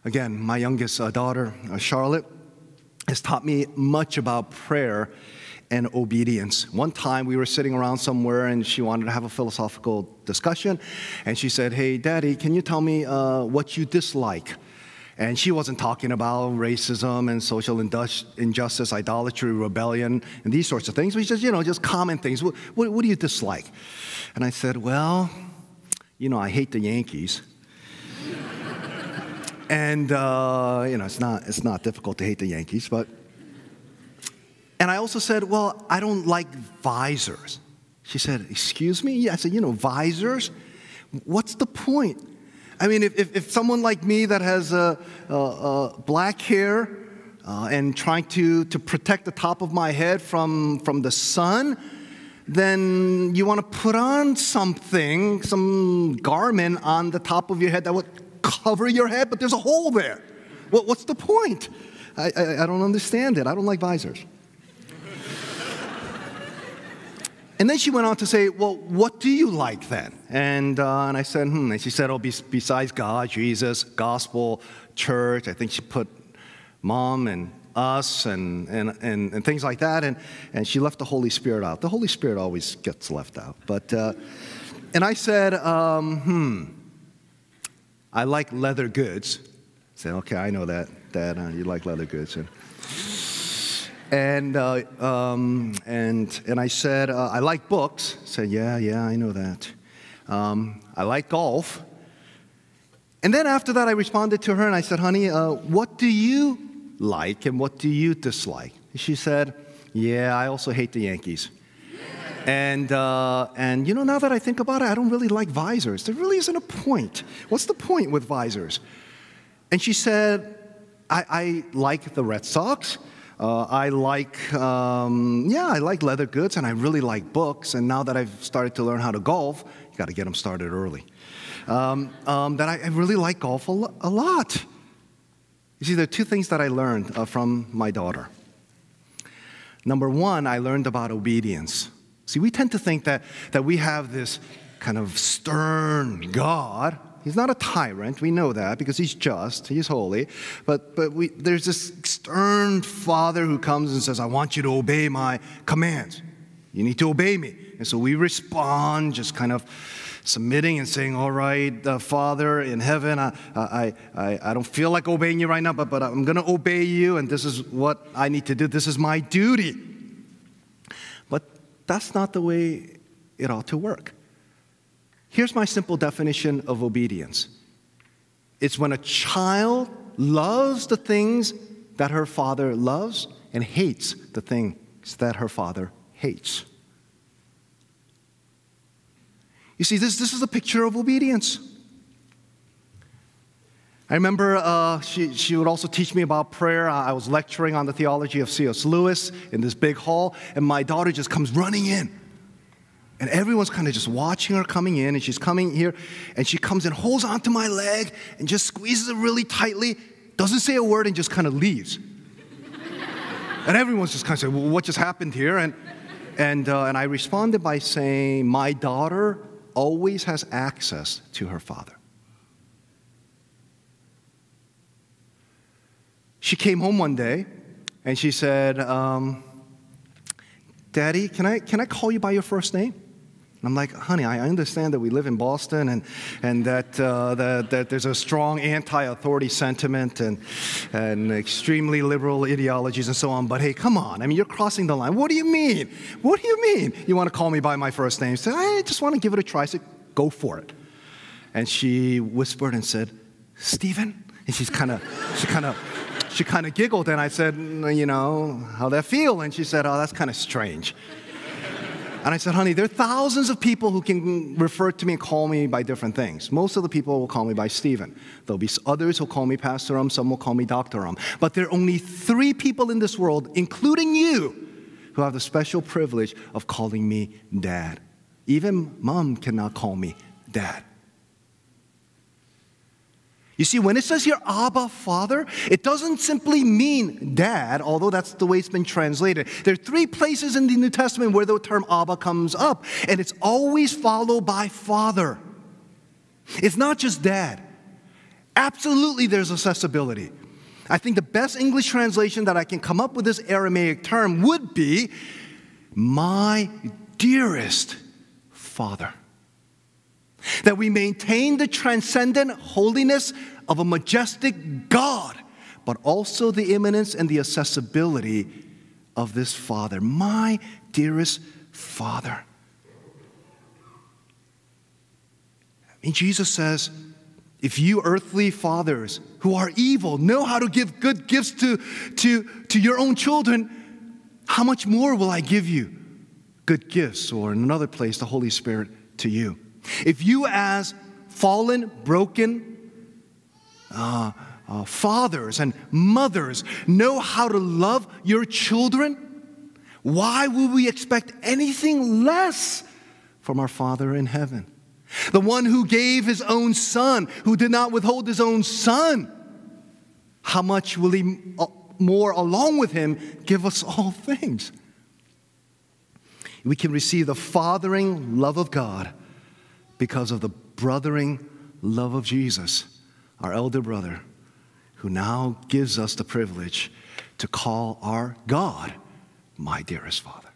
Again, my youngest daughter, Charlotte, has taught me much about prayer and obedience. One time we were sitting around somewhere and she wanted to have a philosophical discussion. And she said, "Hey, Daddy, can you tell me what you dislike?" And she wasn't talking about racism and social injustice, idolatry, rebellion, and these sorts of things. We just, just common things. What do you dislike? And I said, "Well, I hate the Yankees." And, it's not difficult to hate the Yankees, but... And I also said, "Well, I don't like visors." She said, "Excuse me?" Yeah, I said, "Visors? What's the point? I mean, if someone like me that has black hair and trying to protect the top of my head from the sun, then you want to put on something, some garment on the top of your head that would cover your head, but there's a hole there. What's the point? I don't understand it. I don't like visors." And then she went on to say, "Well, what do you like then?" And I said, And she said, besides God, Jesus, gospel, church. I think she put mom and us and things like that. And she left the Holy Spirit out. The Holy Spirit always gets left out. But and I said, "I like leather goods." I said, "Okay, I know that, Dad. You like leather goods." And I said, "I like books." I said, yeah, I know that. "I like golf." And then after that, I responded to her and I said, "Honey, what do you like and what do you dislike?" She said, "Yeah, I also hate the Yankees." And now that I think about it, I don't really like visors. There really isn't a point. What's the point with visors? And she said, I like the Red Sox. I like leather goods, and I really like books. And now that I've started to learn how to golf, you got to get them started early. That I really like golf a lot. You see, there are two things that I learned from my daughter. Number one, I learned about obedience. See, we tend to think that we have this kind of stern God. He's not a tyrant. We know that because he's just, he's holy. But there's this stern father who comes and says, "I want you to obey my commands. You need to obey me." And so we respond just kind of submitting and saying, "All right, Father in heaven, I don't feel like obeying you right now, but I'm going to obey you, and this is what I need to do. This is my duty." But that's not the way it ought to work. Here's my simple definition of obedience. It's when a child loves the things that her father loves and hates the things that her father hates. You see, this is a picture of obedience. I remember she would also teach me about prayer. I was lecturing on the theology of C.S. Lewis in this big hall, and my daughter just comes running in. And everyone's kind of just watching her coming in, and she's coming here, and she comes and holds onto my leg and just squeezes it really tightly, doesn't say a word, and just kind of leaves. And everyone's just kind of saying, "Well, what just happened here?" And I responded by saying, "My daughter always has access to her father." She came home one day, and she said, "Daddy, can I call you by your first name?" And I'm like, "Honey, I understand that we live in Boston and that there's a strong anti-authority sentiment and extremely liberal ideologies and so on. But hey, come on. I mean, you're crossing the line. What do you mean? What do you mean? You want to call me by my first name?" She said, "I just want to give it a try." I said, "Go for it." And she whispered and said, "Stephen?" And she kind of giggled. And I said, "How'd that feel?" And she said, "Oh, that's kind of strange." And I said, "Honey, there are thousands of people who can refer to me and call me by different things. Most of the people will call me by Stephen. There'll be others who'll call me Pastor Some will call me Dr. But there are only 3 people in this world, including you, who have the special privilege of calling me Dad. Even Mom cannot call me Dad." You see, when it says here, Abba, Father, it doesn't simply mean dad, although that's the way it's been translated. There are 3 places in the New Testament where the term Abba comes up, and it's always followed by Father. It's not just dad. Absolutely, there's accessibility. I think the best English translation that I can come up with this Aramaic term would be, my dearest Father. That we maintain the transcendent holiness of a majestic God, but also the immanence and the accessibility of this Father. My dearest Father. Jesus says, if you earthly fathers who are evil know how to give good gifts to your own children, how much more will I give you good gifts? Or in another place, the Holy Spirit to you. If you as fallen, broken fathers and mothers know how to love your children, why would we expect anything less from our Father in heaven? The one who gave his own Son, who did not withhold his own Son, how much will he more along with him give us all things? We can receive the fathering love of God because of the brothering love of Jesus, our elder brother, who now gives us the privilege to call our God my dearest Father.